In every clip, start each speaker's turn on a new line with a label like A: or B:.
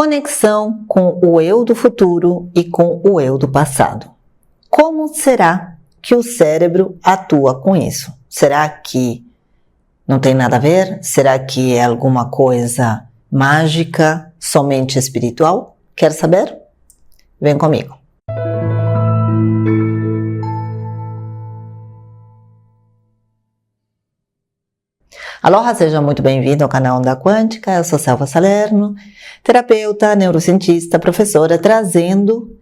A: Conexão com o eu do futuro e com o eu do passado. Como será que o cérebro atua com isso? Será que não tem nada a ver? Será que é alguma coisa mágica, somente espiritual? Quer saber? Vem comigo. Aloha, seja muito bem-vindo ao canal Onda Quântica. Eu sou Selva Salerno, terapeuta, neurocientista, professora, trazendo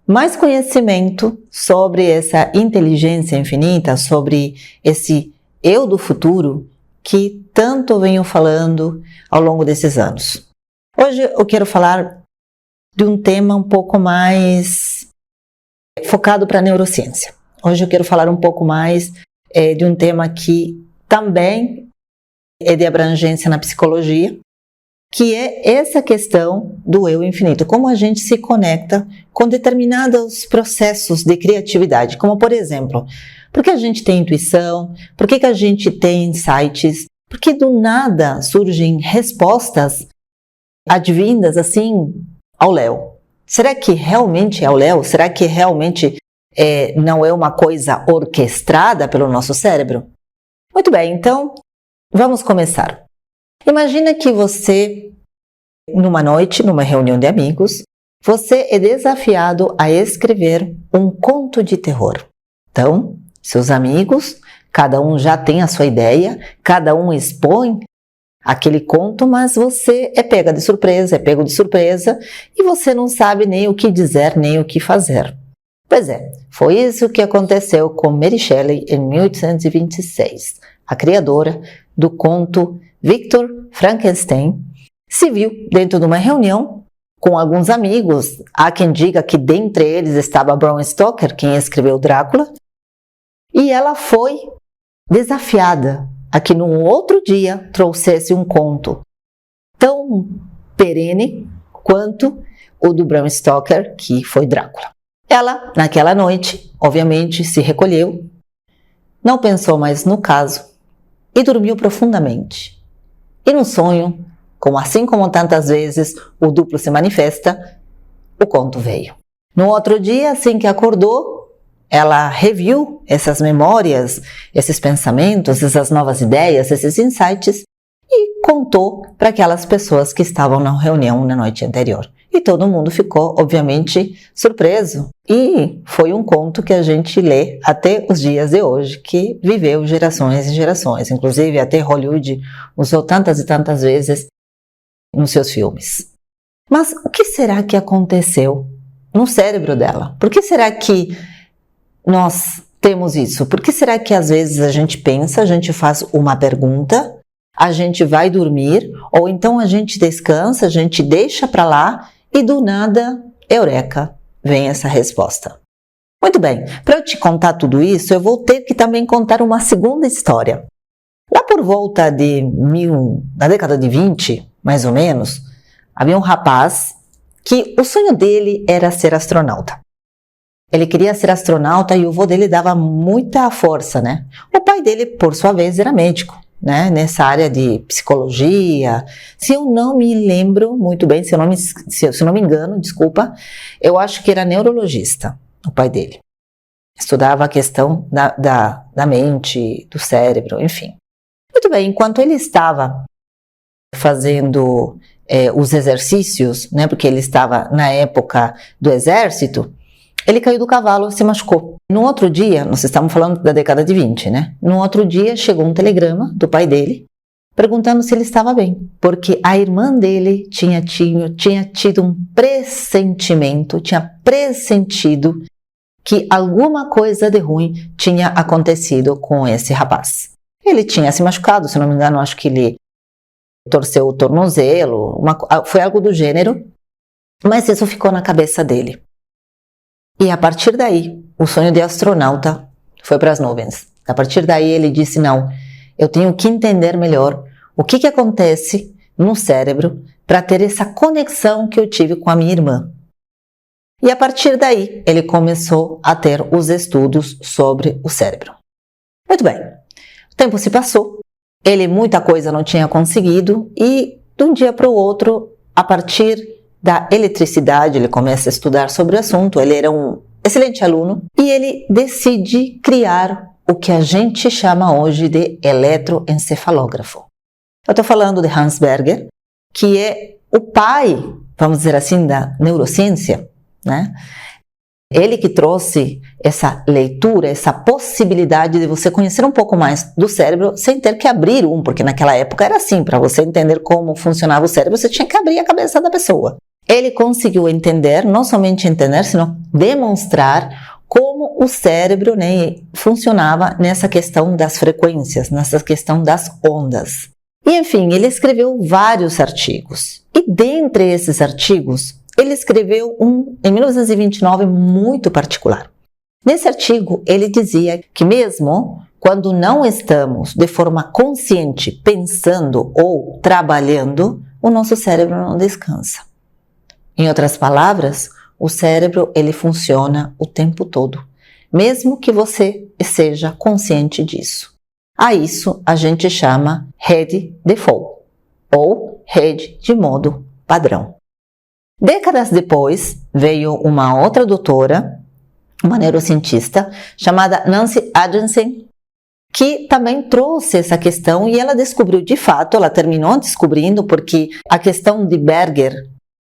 A: mais conhecimento sobre essa inteligência infinita, sobre esse eu do futuro que tanto venho falando ao longo desses anos. Hoje eu quero falar de um tema um pouco mais focado para a neurociência. Hoje eu quero falar um pouco mais de um tema que também é de abrangência na psicologia, que é essa questão do eu infinito, como a gente se conecta com determinados processos de criatividade, como por exemplo, por que a gente tem intuição, por que a gente tem insights, por que do nada surgem respostas advindas assim ao léu. Será que realmente é ao léu? Será que realmente não é uma coisa orquestrada pelo nosso cérebro? Muito bem, então vamos começar. Imagina que você, numa noite, numa reunião de amigos, você é desafiado a escrever um conto de terror. Então, seus amigos, cada um já tem a sua ideia, cada um expõe aquele conto, mas você é pego de surpresa e você não sabe nem o que dizer, nem o que fazer. Pois é, foi isso que aconteceu com Mary Shelley em 1826. A criadora do conto Victor Frankenstein se viu dentro de uma reunião com alguns amigos. Há quem diga que dentre eles estava Bram Stoker, quem escreveu Drácula, e ela foi desafiada a que num outro dia trouxesse um conto tão perene quanto o do Bram Stoker, que foi Drácula. Ela, naquela noite, obviamente, se recolheu, não pensou mais no caso e dormiu profundamente. E no sonho, assim como tantas vezes o duplo se manifesta, o conto veio. No outro dia, assim que acordou, ela reviu essas memórias, esses pensamentos, essas novas ideias, esses insights e contou para aquelas pessoas que estavam na reunião na noite anterior. E todo mundo ficou, obviamente, surpreso. E foi um conto que a gente lê até os dias de hoje, que viveu gerações e gerações. Inclusive, até Hollywood usou tantas e tantas vezes nos seus filmes. Mas o que será que aconteceu no cérebro dela? Por que será que nós temos isso? Por que será que às vezes a gente pensa, a gente faz uma pergunta, a gente vai dormir, ou então a gente descansa, a gente deixa para lá e do nada, eureka, vem essa resposta. Muito bem, para eu te contar tudo isso, eu vou ter que também contar uma segunda história. Lá por volta da década de 20, mais ou menos, havia um rapaz que o sonho dele era ser astronauta. Ele queria ser astronauta e o avô dele dava muita força, né? O pai dele, por sua vez, era médico, né? Nessa área de psicologia. Se eu não me lembro muito bem, se eu não me engano, desculpa, eu acho que era neurologista, o pai dele. Estudava a questão da mente, do cérebro, enfim. Muito bem, enquanto ele estava fazendo os exercícios, né? Porque ele estava na época do exército, ele caiu do cavalo e se machucou. No outro dia, nós estamos falando da década de 20, né? No outro dia chegou um telegrama do pai dele perguntando se ele estava bem, porque a irmã dele tinha tido um pressentimento, tinha pressentido que alguma coisa de ruim tinha acontecido com esse rapaz. Ele tinha se machucado, se não me engano, acho que ele torceu o tornozelo, foi algo do gênero, mas isso ficou na cabeça dele. E a partir daí, o sonho de astronauta foi para as nuvens. A partir daí ele disse, não, eu tenho que entender melhor o que acontece no cérebro para ter essa conexão que eu tive com a minha irmã. E a partir daí, ele começou a ter os estudos sobre o cérebro. Muito bem, o tempo se passou, ele muita coisa não tinha conseguido e de um dia para o outro, a partir da eletricidade, ele começa a estudar sobre o assunto, ele era um excelente aluno e ele decide criar o que a gente chama hoje de eletroencefalógrafo. Eu estou falando de Hans Berger, que é o pai, vamos dizer assim, da neurociência, né? Ele que trouxe essa leitura, essa possibilidade de você conhecer um pouco mais do cérebro sem ter que abrir porque naquela época era assim, para você entender como funcionava o cérebro, você tinha que abrir a cabeça da pessoa. Ele conseguiu entender, não somente entender, senão demonstrar como o cérebro, né, funcionava nessa questão das frequências, nessa questão das ondas. E, enfim, ele escreveu vários artigos. E dentre esses artigos, ele escreveu um, em 1929, muito particular. Nesse artigo, ele dizia que mesmo quando não estamos de forma consciente pensando ou trabalhando, o nosso cérebro não descansa. Em outras palavras, o cérebro ele funciona o tempo todo, mesmo que você seja consciente disso. A isso a gente chama rede default, ou rede de modo padrão. Décadas depois, veio uma outra doutora, uma neurocientista, chamada Nancy Andriessen, que também trouxe essa questão e ela descobriu de fato, ela terminou descobrindo, porque a questão de Berger,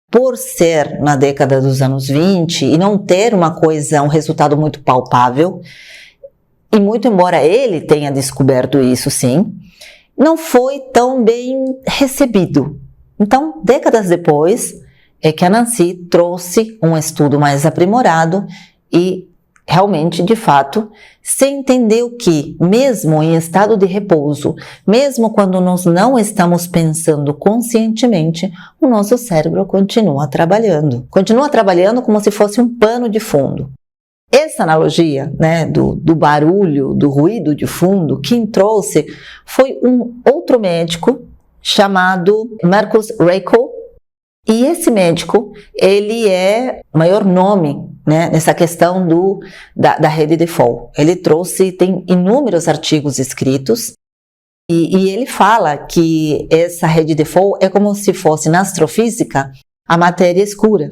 A: por ser na década dos anos 20 e não ter um resultado muito palpável, e muito embora ele tenha descoberto isso sim, não foi tão bem recebido. Então, décadas depois, é que a Nancy trouxe um estudo mais aprimorado e realmente, de fato, se entendeu que, mesmo em estado de repouso, mesmo quando nós não estamos pensando conscientemente, o nosso cérebro continua trabalhando. Continua trabalhando como se fosse um pano de fundo. Essa analogia, né, do barulho, do ruído de fundo, quem trouxe foi um outro médico chamado Marcus Raichle. E esse médico, ele é o maior nome, né, nessa questão da rede default. Ele tem inúmeros artigos escritos e ele fala que essa rede default é como se fosse na astrofísica a matéria escura.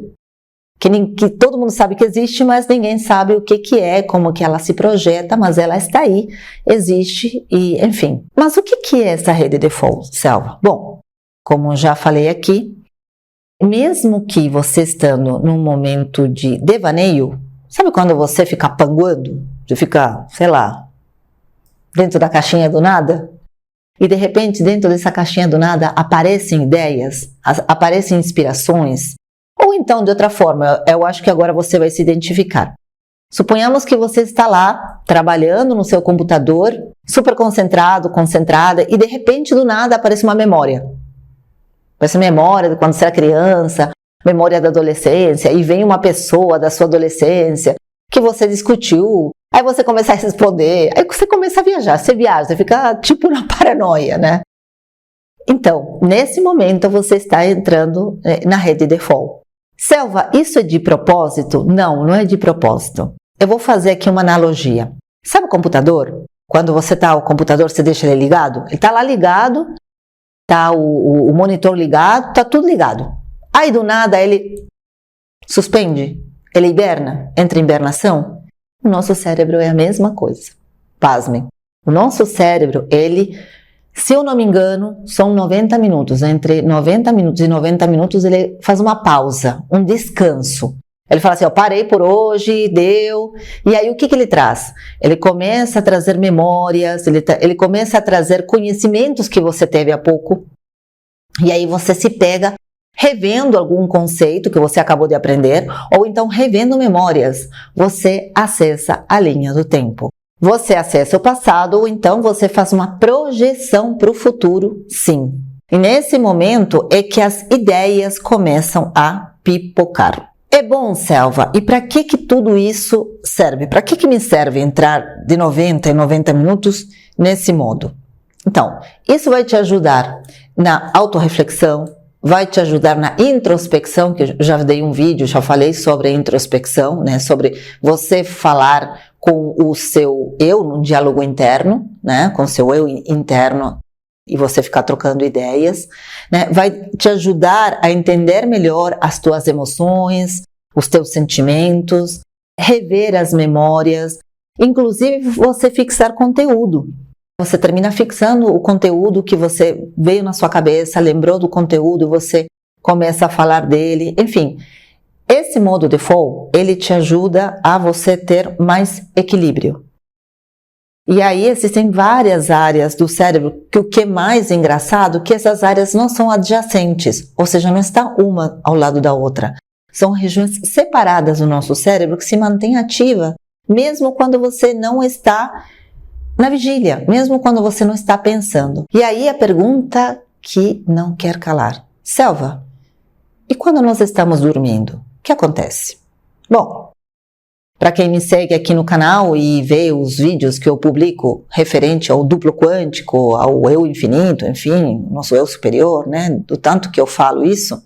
A: Que todo mundo sabe que existe, mas ninguém sabe o que é, como que ela se projeta, mas ela está aí, existe e enfim. Mas o que é essa rede default, Selva? Bom, como já falei aqui, mesmo que você estando num momento de devaneio, sabe quando você fica panguando? Você fica, sei lá, dentro da caixinha do nada? E de repente, dentro dessa caixinha do nada, aparecem ideias, aparecem inspirações. Ou então, de outra forma, eu acho que agora você vai se identificar. Suponhamos que você está lá, trabalhando no seu computador, super concentrado, concentrada, e de repente, do nada, aparece uma memória. Parece memória de quando você era criança, memória da adolescência, e vem uma pessoa da sua adolescência que você discutiu, aí você começa a responder, aí você começa a viajar, você fica tipo na paranoia, né? Então, nesse momento você está entrando na rede default. Selva, isso é de propósito? Não, não é de propósito. Eu vou fazer aqui uma analogia. Sabe o computador? Quando o computador, você deixa ele ligado? Ele está lá ligado, tá o monitor ligado, tá tudo ligado. Aí do nada ele suspende, ele hiberna, entra em hibernação. O nosso cérebro é a mesma coisa. Pasmem. O nosso cérebro, se eu não me engano, são 90 minutos. Entre 90 minutos e 90 minutos ele faz uma pausa, um descanso. Ele fala assim, ó, parei por hoje, deu. E aí o que ele traz? Ele começa a trazer memórias, ele começa a trazer conhecimentos que você teve há pouco. E aí você se pega revendo algum conceito que você acabou de aprender, ou então revendo memórias. Você acessa a linha do tempo. Você acessa o passado, ou então você faz uma projeção para o futuro, sim. E nesse momento é que as ideias começam a pipocar. É bom, Selva, e para que tudo isso serve? Para que me serve entrar de 90 em 90 minutos nesse modo? Então, isso vai te ajudar na autorreflexão, vai te ajudar na introspecção, que eu já dei um vídeo, já falei sobre a introspecção, né? Sobre você falar com o seu eu, num diálogo interno, né? Com o seu eu interno. e você ficar trocando ideias, né? Vai te ajudar a entender melhor as tuas emoções, os teus sentimentos, rever as memórias, inclusive você fixar conteúdo. Você termina fixando o conteúdo que você veio na sua cabeça, lembrou do conteúdo, você começa a falar dele, enfim. Esse modo default, ele te ajuda a você ter mais equilíbrio. E aí existem várias áreas do cérebro que o que é mais engraçado, que essas áreas não são adjacentes, ou seja, não está uma ao lado da outra. São regiões separadas do nosso cérebro que se mantém ativa, mesmo quando você não está na vigília, mesmo quando você não está pensando. E aí a pergunta que não quer calar. Selva, e quando nós estamos dormindo, o que acontece? Bom, para quem me segue aqui no canal e vê os vídeos que eu publico referente ao duplo quântico, ao eu infinito, enfim, nosso eu superior, né, do tanto que eu falo isso,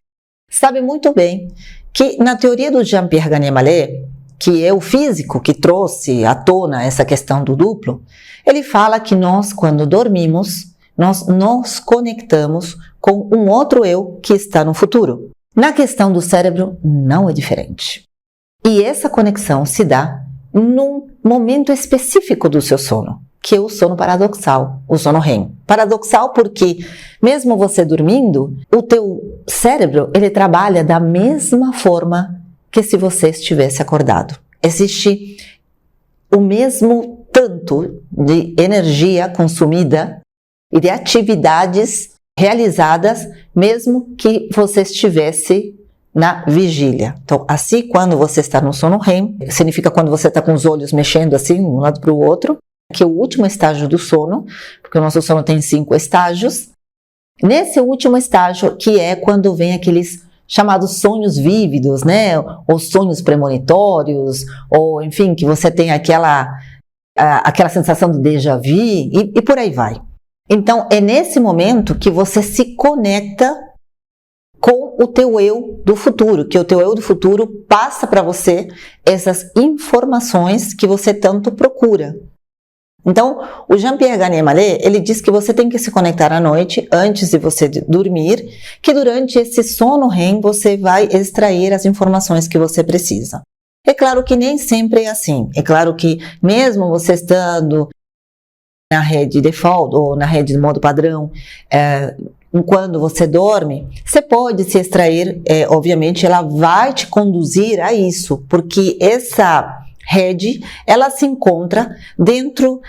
A: sabe muito bem que na teoria do Jean-Pierre Gagné-Mallet, que é o físico que trouxe à tona essa questão do duplo, ele fala que nós, quando dormimos, nós nos conectamos com um outro eu que está no futuro. Na questão do cérebro, não é diferente. E essa conexão se dá num momento específico do seu sono, que é o sono paradoxal, o sono REM. Paradoxal porque, mesmo você dormindo, o teu cérebro, ele trabalha da mesma forma que se você estivesse acordado. Existe o mesmo tanto de energia consumida e de atividades realizadas, mesmo que você estivesse na vigília. Então, assim, quando você está no sono REM, significa quando você está com os olhos mexendo assim, de um lado para o outro, que é o último estágio do sono, porque o nosso sono tem 5 estágios. Nesse último estágio, que é quando vem aqueles chamados sonhos vívidos, né? Ou sonhos premonitórios, ou enfim, que você tem aquela sensação de déjà vu e por aí vai. Então, é nesse momento que você se conecta com o teu eu do futuro, que o teu eu do futuro passa para você essas informações que você tanto procura. Então, o Jean-Pierre Gagné-Mallet, ele diz que você tem que se conectar à noite, antes de você dormir, que durante esse sono REM você vai extrair as informações que você precisa. É claro que nem sempre é assim. É claro que mesmo você estando na rede default ou na rede de modo padrão, quando você dorme, você pode se extrair, obviamente ela vai te conduzir a isso, porque essa rede, ela se encontra dentro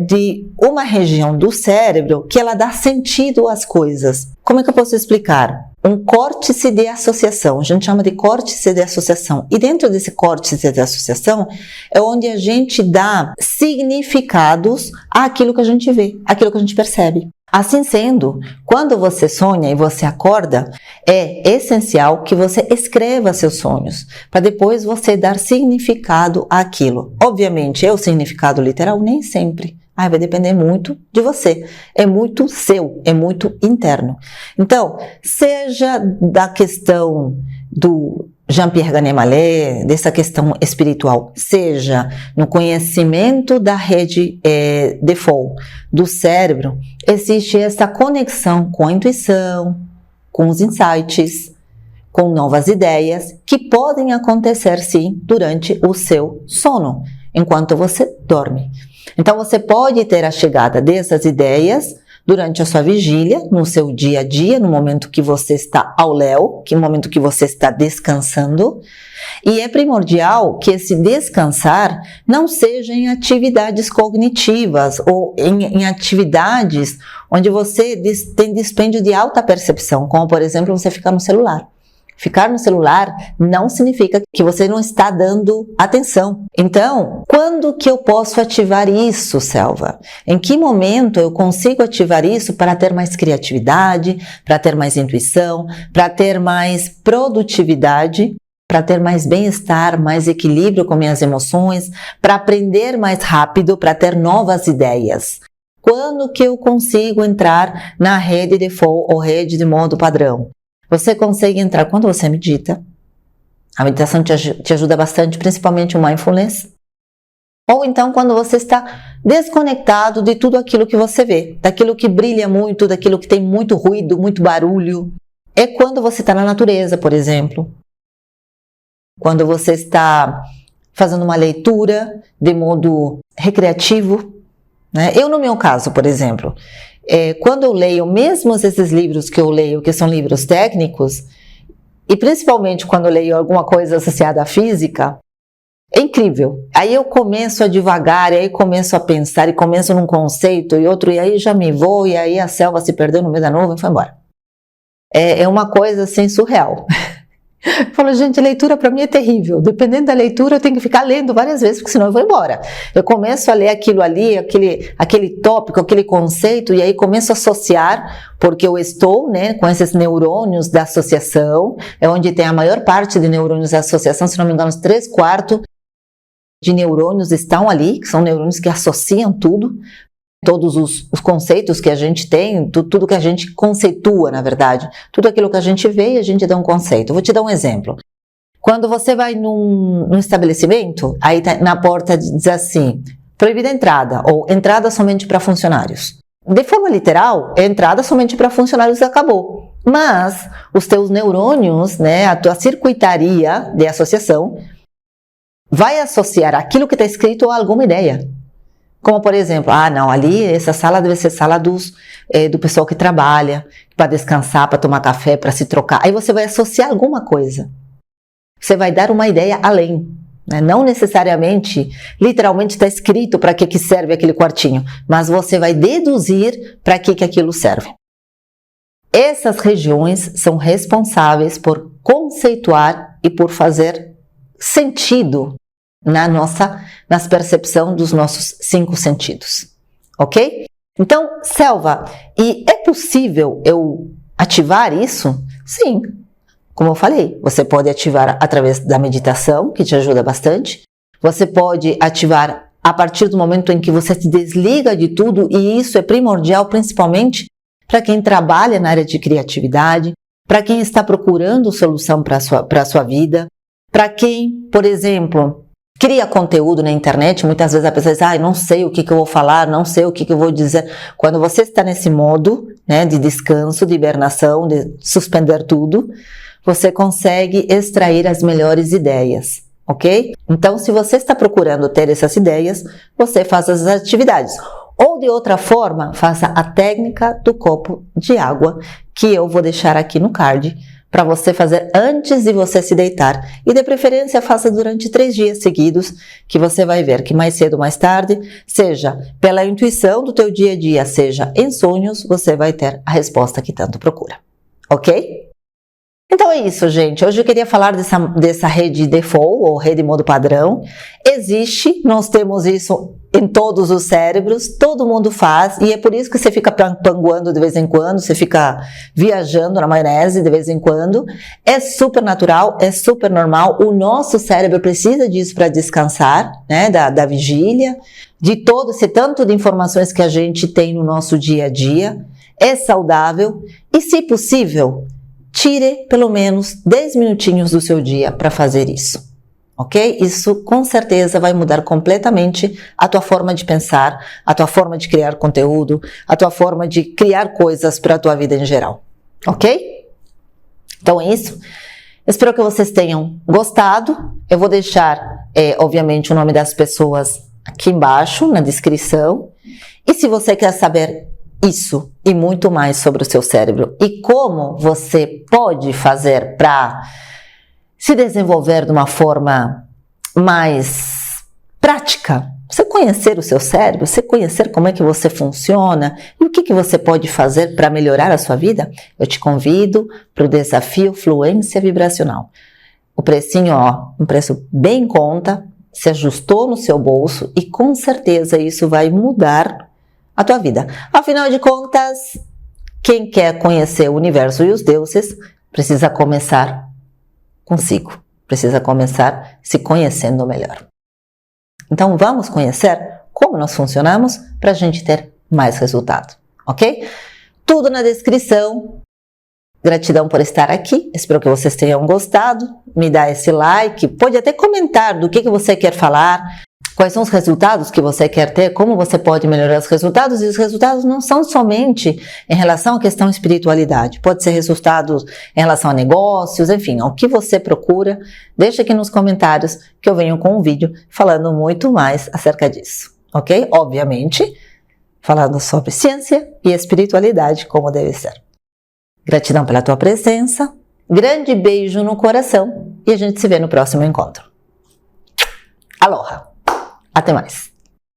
A: de uma região do cérebro que ela dá sentido às coisas. Como é que eu posso explicar? Um córtice de associação, a gente chama de córtice de associação. E dentro desse córtice de associação é onde a gente dá significados àquilo que a gente vê, àquilo que a gente percebe. Assim sendo, quando você sonha e você acorda, é essencial que você escreva seus sonhos, para depois você dar significado àquilo. Obviamente, o significado literal nem sempre. Vai depender muito de você. É muito seu, é muito interno. Então, seja da questão do Jean-Pierre Gagné-Mallet, dessa questão espiritual, seja no conhecimento da rede default do cérebro, existe essa conexão com a intuição, com os insights, com novas ideias que podem acontecer sim durante o seu sono, enquanto você dorme. Então você pode ter a chegada dessas ideias durante a sua vigília, no seu dia a dia, no momento que você está ao léu, no momento que você está descansando. E é primordial que esse descansar não seja em atividades cognitivas ou em atividades onde você tem dispêndio de alta percepção, como por exemplo você ficar no celular. Ficar no celular não significa que você não está dando atenção. Então, quando que eu posso ativar isso, Selva? Em que momento eu consigo ativar isso para ter mais criatividade, para ter mais intuição, para ter mais produtividade, para ter mais bem-estar, mais equilíbrio com minhas emoções, para aprender mais rápido, para ter novas ideias? Quando que eu consigo entrar na rede default ou rede de modo padrão? Você consegue entrar quando você medita. A meditação te ajuda bastante, principalmente o mindfulness. Ou então quando você está desconectado de tudo aquilo que você vê, daquilo que brilha muito, daquilo que tem muito ruído, muito barulho. É quando você está na natureza, por exemplo. Quando você está fazendo uma leitura de modo recreativo, né? Eu, no meu caso, por exemplo, quando eu leio, mesmo esses livros que eu leio, que são livros técnicos, e principalmente quando eu leio alguma coisa associada à física, é incrível. Aí eu começo a divagar, e aí começo a pensar, e começo num conceito e outro, e aí já me vou, e aí a selva se perdeu no meio da nuvem e foi embora. É uma coisa assim surreal. Eu falo, gente, leitura para mim é terrível. Dependendo da leitura, eu tenho que ficar lendo várias vezes, porque senão eu vou embora. Eu começo a ler aquilo ali, aquele tópico, aquele conceito, e aí começo a associar, porque eu estou, né, com esses neurônios da associação, é onde tem a maior parte de neurônios da associação, se não me engano, uns 3/4 de neurônios estão ali, que são neurônios que associam tudo, todos os conceitos que a gente tem, tudo que a gente conceitua, na verdade. Tudo aquilo que a gente vê e a gente dá um conceito. Vou te dar um exemplo. Quando você vai num estabelecimento, aí na porta diz assim, proibida a entrada, ou entrada somente para funcionários. De forma literal, é entrada somente para funcionários e acabou. Mas os teus neurônios, né, a tua circuitaria de associação, vai associar aquilo que está escrito a alguma ideia. Como, por exemplo, não, ali essa sala deve ser sala do pessoal que trabalha, para descansar, para tomar café, para se trocar. Aí você vai associar alguma coisa. Você vai dar uma ideia além. Né? Não necessariamente, literalmente está escrito para que serve aquele quartinho, mas você vai deduzir para que aquilo serve. Essas regiões são responsáveis por conceituar e por fazer sentido nas percepção dos nossos 5 sentidos, ok? Então, selva, e é possível eu ativar isso? Sim, como eu falei, você pode ativar através da meditação, que te ajuda bastante, você pode ativar a partir do momento em que você se desliga de tudo, e isso é primordial principalmente para quem trabalha na área de criatividade, para quem está procurando solução para a sua vida, para quem, por exemplo, cria conteúdo na internet. Muitas vezes a pessoa diz, não sei o que eu vou falar, não sei o que eu vou dizer. Quando você está nesse modo, né, de descanso, de hibernação, de suspender tudo, você consegue extrair as melhores ideias, ok? Então, se você está procurando ter essas ideias, você faz as atividades. Ou de outra forma, faça a técnica do copo de água, que eu vou deixar aqui no card, para você fazer antes de você se deitar. E de preferência faça durante 3 dias seguidos, que você vai ver que mais cedo ou mais tarde, seja pela intuição do teu dia a dia, seja em sonhos, você vai ter a resposta que tanto procura. Ok? Então é isso, gente. Hoje eu queria falar dessa rede default, ou rede modo padrão. Existe, nós temos isso em todos os cérebros, todo mundo faz, e é por isso que você fica panguando de vez em quando, você fica viajando na maionese de vez em quando. É super natural, é super normal, o nosso cérebro precisa disso para descansar, né, da vigília, de todo esse tanto de informações que a gente tem no nosso dia a dia. É saudável e, se possível, tire pelo menos 10 minutinhos do seu dia para fazer isso. Ok? Isso com certeza vai mudar completamente a tua forma de pensar, a tua forma de criar conteúdo, a tua forma de criar coisas para a tua vida em geral. Ok? Então é isso. Espero que vocês tenham gostado. Eu vou deixar, obviamente, o nome das pessoas aqui embaixo na descrição. E se você quer saber isso e muito mais sobre o seu cérebro e como você pode fazer para se desenvolver de uma forma mais prática, você conhecer o seu cérebro, você conhecer como é que você funciona e o que você pode fazer para melhorar a sua vida, eu te convido para o desafio Fluência Vibracional. O precinho, um preço bem em conta, se ajustou no seu bolso e com certeza isso vai mudar a tua vida. Afinal de contas, quem quer conhecer o universo e os deuses precisa começar consigo. Precisa começar se conhecendo melhor. Então vamos conhecer como nós funcionamos para a gente ter mais resultado, ok? Tudo na descrição. Gratidão por estar aqui. Espero que vocês tenham gostado. Me dá esse like. Pode até comentar do que você quer falar. Quais são os resultados que você quer ter, como você pode melhorar os resultados, e os resultados não são somente em relação à questão espiritualidade, pode ser resultados em relação a negócios, enfim, ao que você procura, deixa aqui nos comentários que eu venho com um vídeo falando muito mais acerca disso, ok? Obviamente, falando sobre ciência e espiritualidade como deve ser. Gratidão pela tua presença, grande beijo no coração e a gente se vê no próximo encontro. Aloha! Até mais!